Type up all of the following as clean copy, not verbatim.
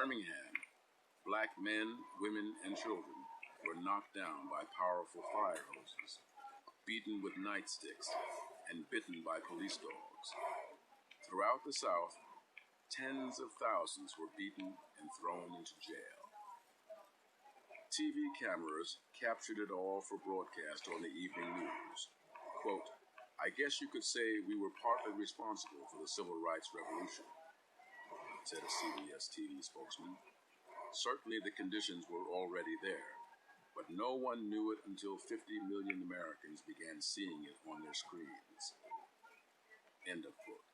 Birmingham, black men, women, and children were knocked down by powerful fire hoses, beaten with nightsticks, and bitten by police dogs. Throughout the South, tens of thousands were beaten and thrown into jail. TV cameras captured it all for broadcast on the evening news. Quote, "I guess you could say we were partly responsible for the Civil Rights Revolution," said a CBS TV spokesman. Certainly the conditions were already there, but no one knew it until 50 million Americans began seeing it on their screens. End of quote.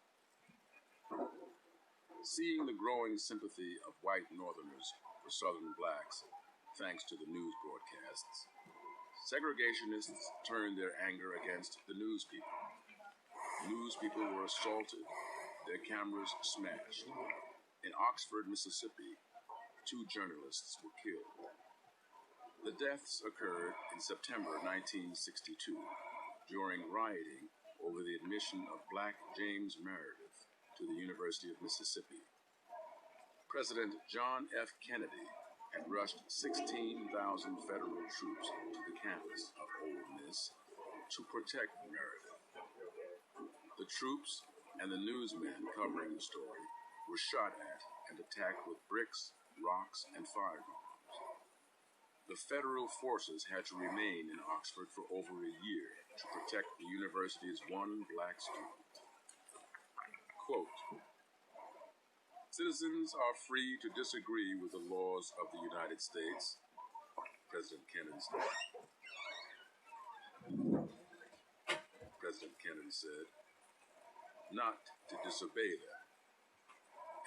Seeing the growing sympathy of white Northerners for Southern blacks, thanks to the news broadcasts, segregationists turned their anger against the news people. News people were assaulted, their cameras smashed. In Oxford, Mississippi, 2 journalists were killed. The deaths occurred in September 1962 during rioting over the admission of black James Meredith to the University of Mississippi. President John F. Kennedy had rushed 16,000 federal troops to the campus of Ole Miss to protect Meredith. The troops and the newsmen covering the story were shot at and attacked with bricks, rocks, and firearms. The federal forces had to remain in Oxford for over a year to protect the university's one black student. Quote, "Citizens are free to disagree with the laws of the United States," President Kennedy said, "not to disobey them."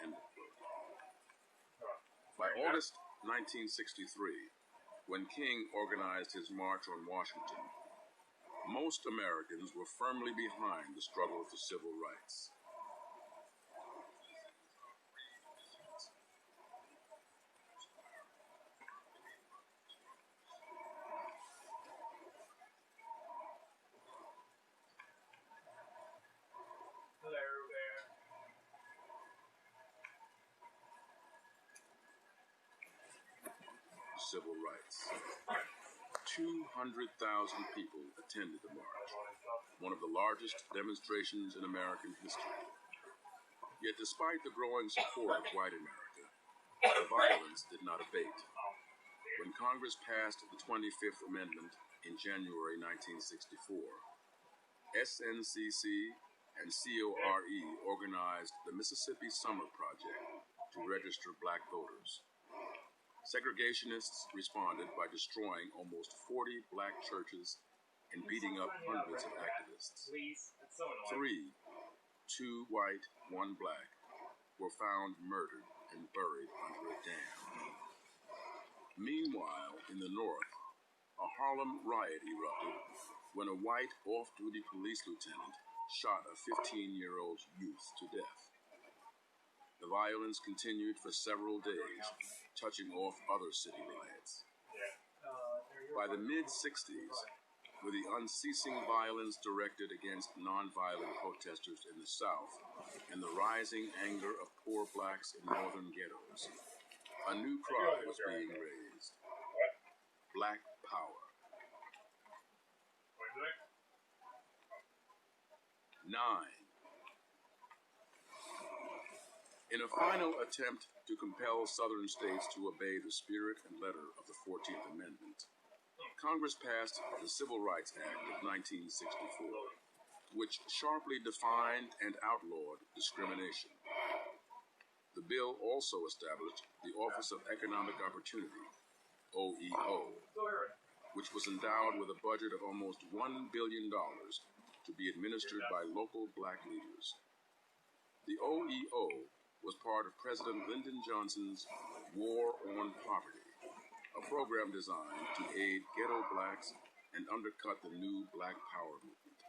End of quote. By August 1963, when King organized his March on Washington, most Americans were firmly behind the struggle for civil rights. Civil rights. 200,000 people attended the march, one of the largest demonstrations in American history. Yet despite the growing support of white America, the violence did not abate. When Congress passed the 25th Amendment in January 1964, SNCC and CORE organized the Mississippi Summer Project to register black voters. Segregationists responded by destroying almost 40 black churches and beating up hundreds of activists. 3, 2 white, 1 black, were found murdered and buried under a dam. Meanwhile, in the North, a Harlem riot erupted when a white off-duty police lieutenant shot a 15-year-old youth to death. The violence continued for several days, touching off other city riots. By the mid-60s, with the unceasing violence directed against nonviolent protesters in the South and the rising anger of poor blacks in northern ghettos, a new cry was being raised: Black Power. 9. In a final attempt to compel Southern states to obey the spirit and letter of the 14th Amendment, Congress passed the Civil Rights Act of 1964, which sharply defined and outlawed discrimination. The bill also established the Office of Economic Opportunity, OEO, which was endowed with a budget of almost $1 billion to be administered by local black leaders. The OEO was part of President Lyndon Johnson's War on Poverty, a program designed to aid ghetto blacks and undercut the new Black Power movement.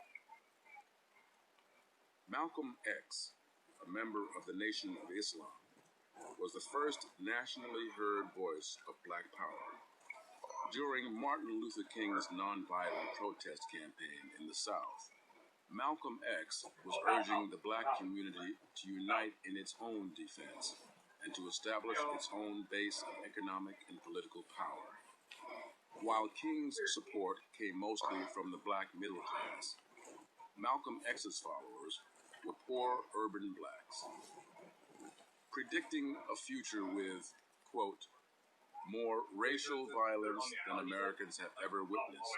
Malcolm X, a member of the Nation of Islam, was the first nationally heard voice of Black Power. During Martin Luther King's nonviolent protest campaign in the South, Malcolm X was urging the black community to unite in its own defense and to establish its own base of economic and political power. While King's support came mostly from the black middle class, Malcolm X's followers were poor urban blacks. Predicting a future with, quote, more racial violence than Americans have ever witnessed,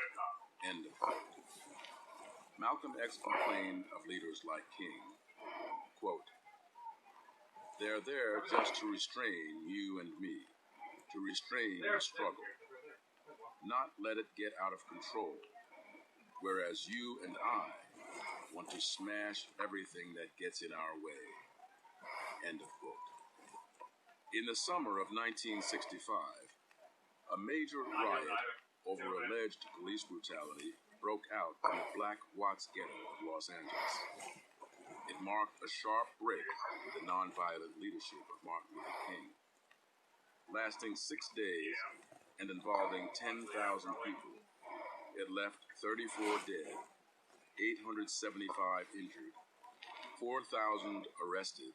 end of quote. Malcolm X complained of leaders like King, quote, they're there just to restrain you and me, to restrain the struggle, not let it get out of control, whereas you and I want to smash everything that gets in our way, end of quote. In the summer of 1965, a major riot over alleged police brutality broke out in the Black Watts ghetto of Los Angeles. It marked a sharp break with the nonviolent leadership of Martin Luther King. Lasting 6 days and involving 10,000 people, it left 34 dead, 875 injured, 4,000 arrested,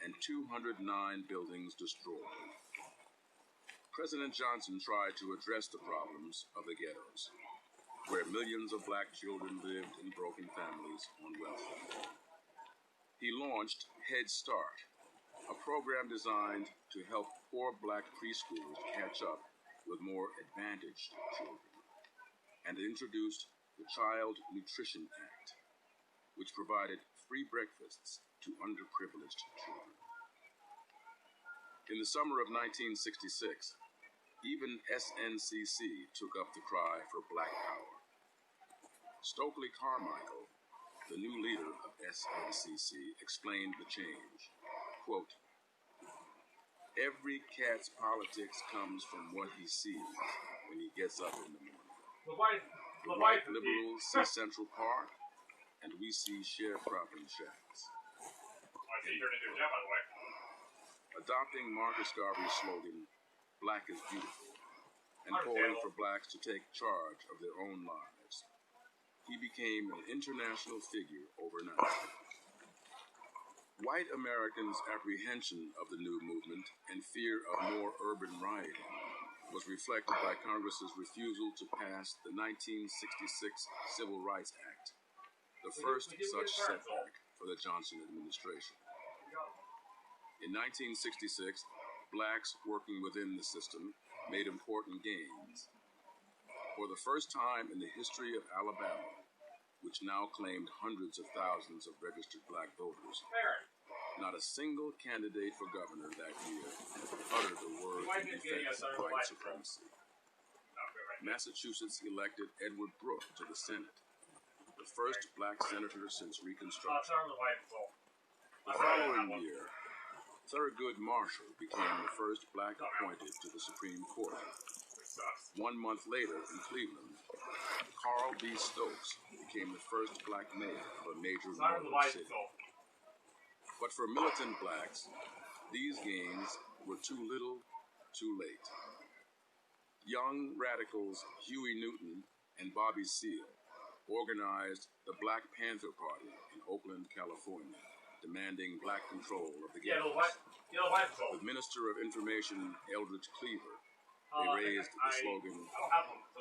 and 209 buildings destroyed. President Johnson tried to address the problems of the ghettos, where millions of black children lived in broken families on welfare. He launched Head Start, a program designed to help poor black preschoolers catch up with more advantaged children, and introduced the Child Nutrition Act, which provided free breakfasts to underprivileged children. In the summer of 1966, even SNCC took up the cry for black power. Stokely Carmichael, the new leader of SNCC, explained the change. Quote, every cat's politics comes from what he sees when he gets up in the morning. The white liberals see Central Park, and we see sharecropping shacks. Adopting Marcus Garvey's slogan, Black is Beautiful, and calling for blacks to take charge of their own lives, he became an international figure overnight. White Americans' apprehension of the new movement and fear of more urban rioting was reflected by Congress's refusal to pass the 1966 Civil Rights Act, the first such setback for the Johnson administration. In 1966, blacks working within the system made important gains. For the first time in the history of Alabama, which now claimed hundreds of thousands of registered black voters, not a single candidate for governor that year uttered a word in defense of white supremacy. Massachusetts elected Edward Brooke to the Senate, the first black senator since Reconstruction. The following year, Thurgood Marshall became the first black appointed to the Supreme Court. 1 month later, in Cleveland, Carl B. Stokes became the first black mayor of a major northern city. But for militant blacks, these gains were too little, too late. Young radicals Huey Newton and Bobby Seale organized the Black Panther Party in Oakland, California, demanding black control of the ghettos. With Minister of Information Eldridge Cleaver, they raised the slogan,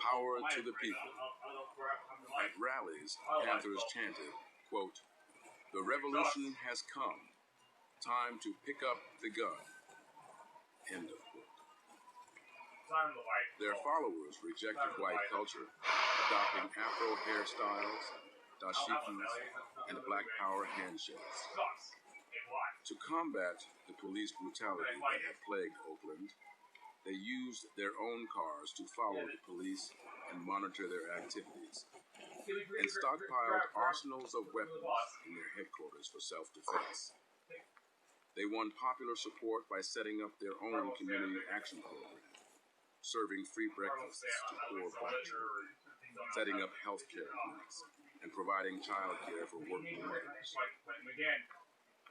"Power to the People." At rallies, Panthers chanted, quote, "The revolution has come. Time to pick up the gun." End of quote. Their followers rejected white culture, adopting Afro hairstyles, dashikis, and Black Power handshakes. To combat the police brutality that had plagued Oakland, they used their own cars to follow the police and monitor their activities, and stockpiled arsenals of weapons in their headquarters for self-defense. They won popular support by setting up their own community action program, serving free breakfasts to poor black children, setting up health care clinics, and providing child care for working mothers.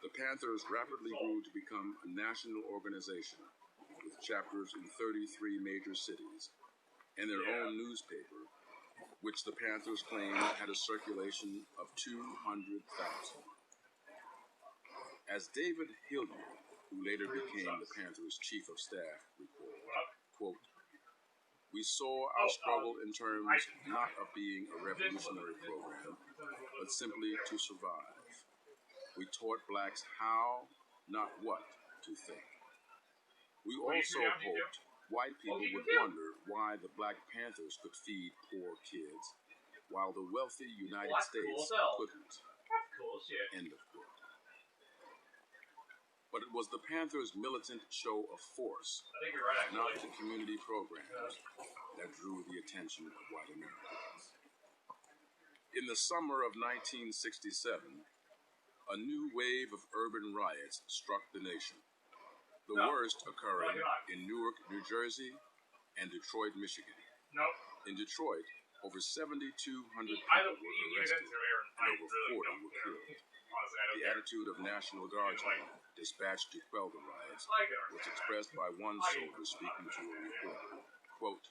The Panthers rapidly grew to become a national organization with chapters in 33 major cities and their own newspaper, which the Panthers claimed had a circulation of 200,000. As David Hilliard, who later became the Panthers' chief of staff, recalled, quote, "We saw our struggle in terms not of being a revolutionary program, but simply to survive. We taught blacks how, not what, to think. We also hoped white people would wonder why the Black Panthers could feed poor kids, while the wealthy United States couldn't." End of quote. But it was the Panthers' militant show of force, not the community programs, that drew the attention of white Americans. In the summer of 1967, a new wave of urban riots struck the nation, the worst occurring in Newark, New Jersey, and Detroit, Michigan. In Detroit, over 7,200 people were arrested and over 40 were killed. The attitude of National Guardsmen dispatched to quell the riots was expressed by one soldier speaking to a reporter, quote,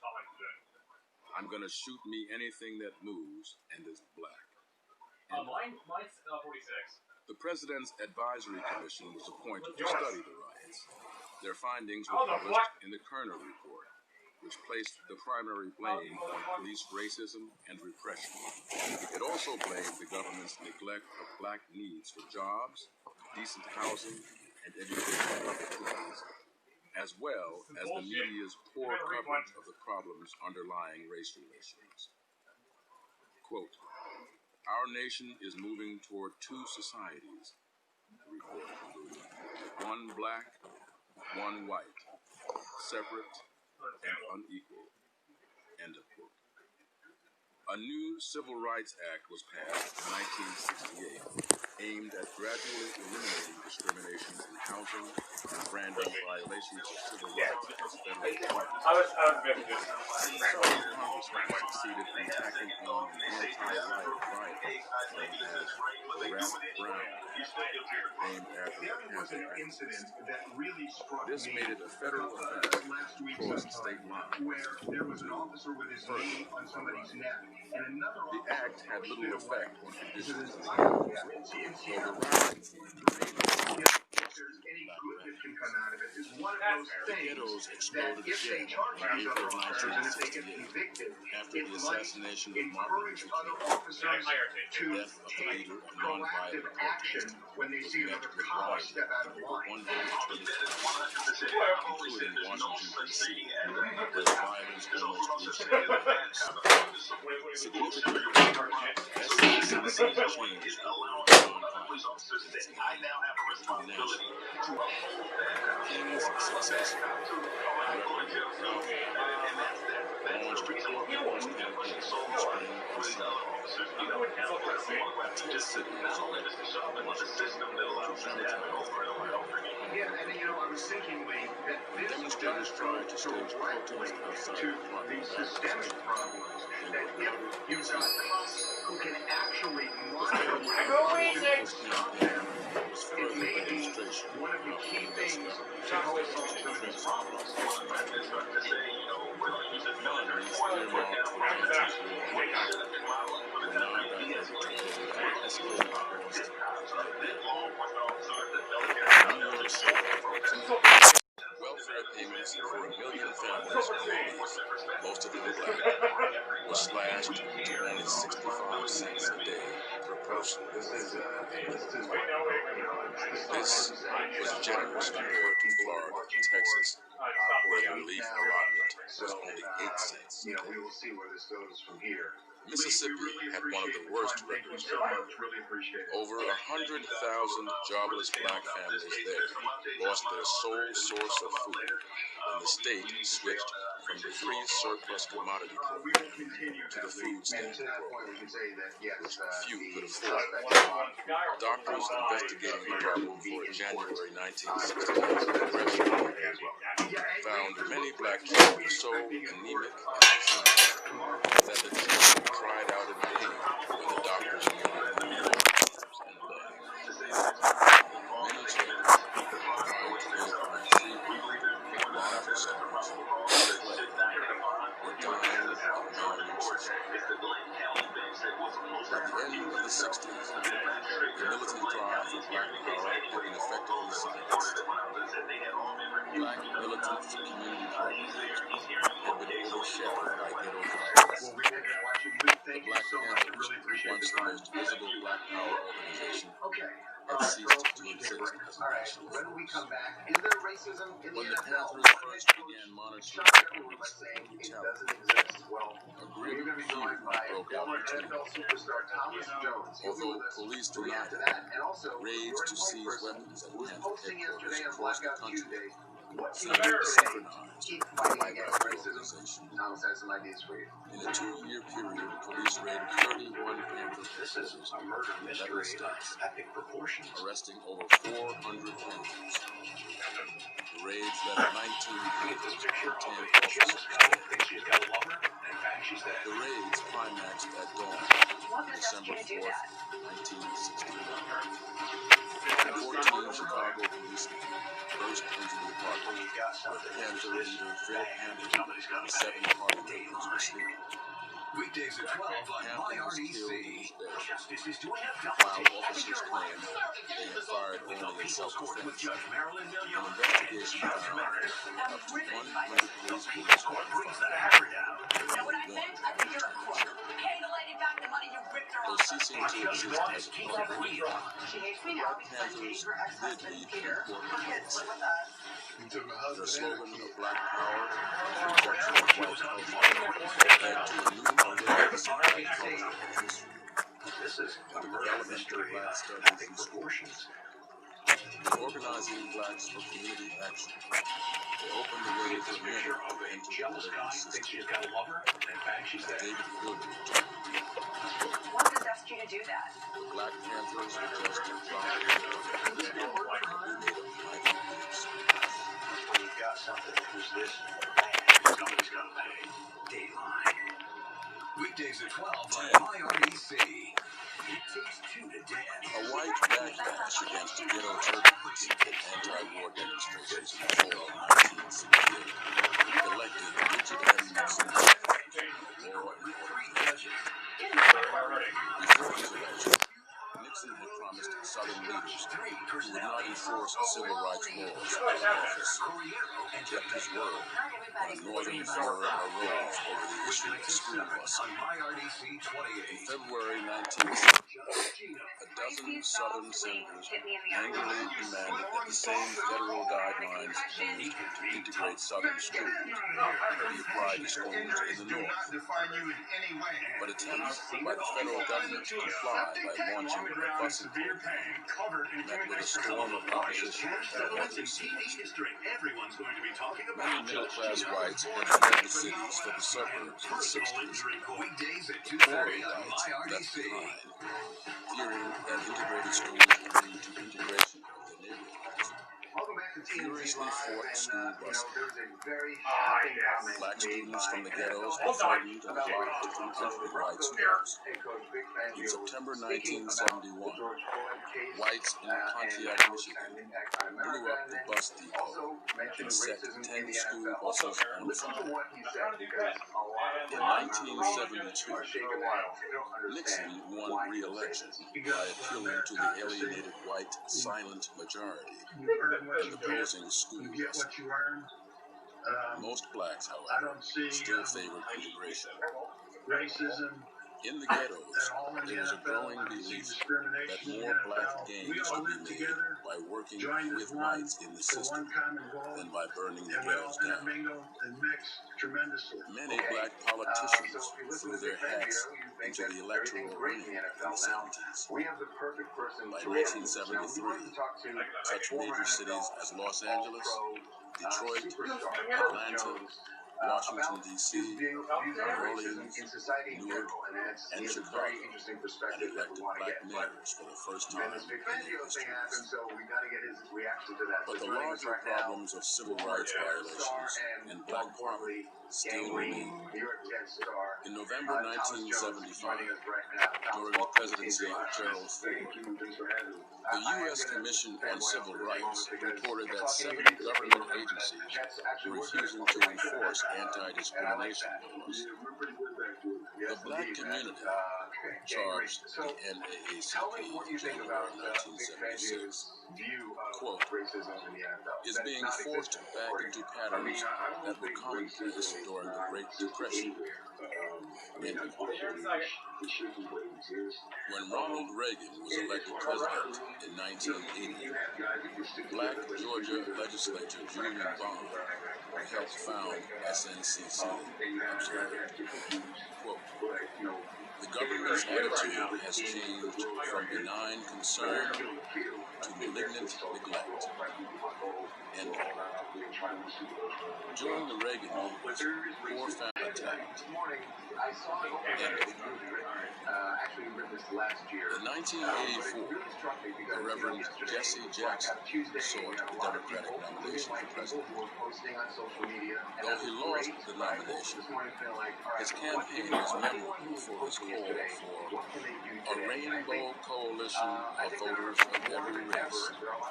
"I'm going to shoot me anything that moves and is black." Mine's 46. The President's Advisory Commission was appointed to study the riots. Their findings were published in the Kerner Report, which placed the primary blame on police racism and repression. It also blamed the government's neglect of black needs for jobs, decent housing, and educational opportunities, as well as the media's poor coverage of the problems underlying race relations. Quote, "Our nation is moving toward two societies," the report concluded. "One black, one white, separate and unequal." End of quote. A new Civil Rights Act was passed in 1968, aimed at gradually eliminating discrimination in housing and branding violations of civil rights as federal crimes. Several congressmen succeeded in tacking on an anti-riot known as the Rap Brown, named after the Panther activist. This made it a federal offense to cross state lines. The act had little effect on conditions in the ghettos, though the rioting remained. The ghettos exploded again in April 1968 after the assassination of Martin Luther King. The death of the leader of nonviolent protest was met with rioting in over 130 states, including Washington, D.C., where the violence almost reached the climax. Significantly, SCCC changed the nonviolence King's successor, Reverend Garvey, launched a core-force campaign in spring and summer. 10 cities led Washington to Chinatown. Demonstrators tried to stage protests outside the Department of Agriculture. You've got cops who can actually monitor this campaign was further demonstration one of the key things to help solve some of these problems. Funds earmarked for Panthers were now diverted to escalating costs. New York City. Welfare payments for 1 million families of babies, most of them black, were slashed to only 65 cents a day per person. This was generous compared to Florida and Texas, where the relief allotment was only 8 cents. We will see where this goes from here. Mississippi had one of the worst records. Over 100,000 jobless black families there lost their sole source of food when the state switched from the free surplus commodity program to the food stamp program, which few could afford. Doctors investigating the problem for a January 1969 congressional hearing found many black kids were so anemic that the children cried out in pain when the doctors gave them arms and blood. Many children required to live on free larval centers were dying of malnutrition. At the end of the 60s, the militant cry for black power had been effectively silenced. Black militant community programs had been overshadowed by ghetto violence. The Black Panthers, once the most visible black power organization, had ceased to exist as a national force. When the Panthers first began monitoring police brutality, a grim feud broke out between them. Although police denied it, rage to seize weapons at Panther headquarters across the country seemed synchronized by the organization. In a 2-year period, police raided 31 Panther headquarters in 11 states, arresting over 400 Panthers. The raids led 19 Panthers and 10 officers. The raids climaxed at dawn, December 4th, 1969. 14 Chicago policemen burst into the apartment where Panther leader Fred and 7 party members were sleeping. Weekdays at 12 on enndd. Justice is doing a while officers claimed they had fired only in self-defense. An investigation found up to 100 police bullets were fired. Though ceasing to exist as a public enemy, Black Panthers did lead to important events. The slogan of Black Power and rejection of white culture led to a new legacy of white culture and history. The development of black studies in schools. In organizing blacks for community action, they opened the way for many to enter the political system. As David Williams told me, What possessed you to do that? the Black Panthers were just a drop in the bucket. We made a mighty leaps. When you've got something, who's this? Somebody's got to pay. Dateline. Weekdays at 12 on enndd. It takes 2 to dance. A white backlash against ghetto turbulence and anti-war demonstrations in the fall of 1968 elected Richard M. Nixon law and order. Before his election, Nixon had promised Southern leaders who would not enforce civil rights laws out of office and kept his word when a Northern furor arose over the issue of school busing. In February 1960, a dozen Southern senators angrily demanded that the same federal guidelines used to integrate Southern schools be applied to schools in the North. But attempts by the federal government to comply by launching a busing program met with a storm of opposition from other cities. Many middle-class whites had fled the cities for the suburbs in the 60s. The poorer whites left behind, fearing that integrated schools would lead to integration of their neighborhoods. Furiously fought school busing. Black students from the ghettos were threatened and blocked from entering white schools. In September 1971, whites in Pontiac, Michigan, blew up the bus depot and set 10 school buses on fire. In 1972, Nixon won re-election by appealing to the alienated white silent majority and opposing school busing. Most blacks, however, still favored integration. Racism. In the ghettos, there was a growing belief that more black gains could be made by working with whites in the system than by burning the ghettos down. Many black politicians threw their hats into the electoral ring in the 70s. By 1973, such major cities as Los Angeles, Detroit, Atlanta, Washington, D.C., New Orleans, Newark, and Chicago had elected black mayors for the first time in their histories. But the larger problems of civil rights violations and black poverty still remain. In November 1975, during the presidency of Gerald Ford, the U.S. Commission on Civil Rights reported that 7 government agencies were refusing to enforce anti-discrimination laws. The black community charged the NAACP in January 1976, quote, is being forced back into patterns that were commonplace during the Great Depression. When Ronald Reagan was elected president in 1980, black Georgia legislator Julian Bond, who helped found SNCC, observed, quote, the government's attitude has changed from benign concern to malignant neglect. End quote. During the Reagan years, poor family attacked. In 1984, the Reverend Jesse Jackson sought the Democratic nomination for president. Though he lost the nomination, his campaign is memorable for his call for a rainbow coalition of voters of every race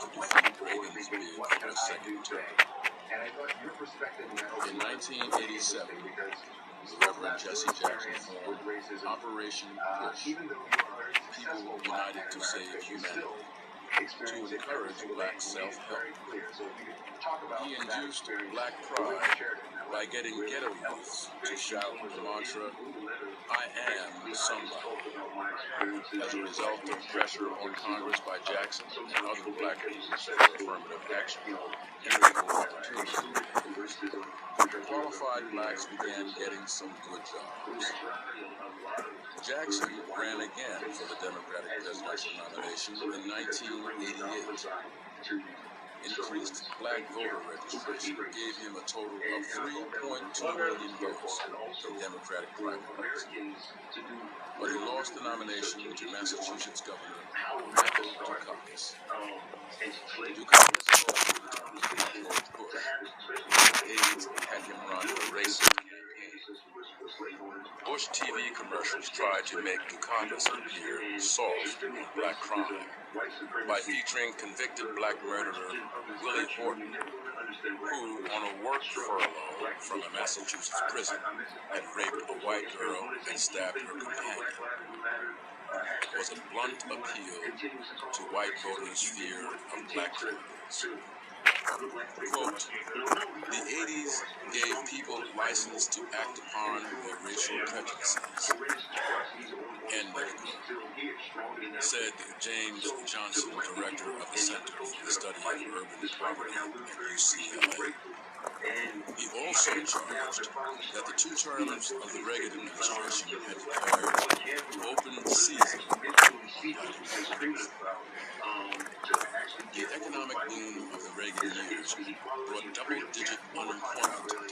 to defeat Reagan's bid for a second term. In 1987, the Reverend Jesse Jackson formed Operation Push, People United to Save Humanity, to encourage black self-help. He induced black pride by getting ghetto youths to shout the mantra, I am somebody. As a result of pressure on Congress by Jackson and other black leaders for affirmative action and equal opportunity, qualified blacks began getting some good jobs. Jackson ran again for the Democratic presidential nomination in 1988. Increased black voter registration gave him a total of 3.2 million votes in Democratic primaries. But he lost the nomination to Massachusetts Governor Michael Dukakis. Dukakis aides had him run a racist campaign. Bush TV commercials tried to make Dukakis appear soft on black crime by featuring convicted black murderer Willie Horton, who, on a work furlough from a Massachusetts prison, had raped a white girl and stabbed her companion. It was a blunt appeal to white voters' fear of black criminals. Quote, the 80s gave people license to act upon their racial prejudices. End quote, said James Johnson, director of the Center for the Study of Urban Poverty at UCLA. He also charged that the two terms of the Reagan administration had declared open season on black Americans. The economic boom of the Reagan years brought double-digit unemployment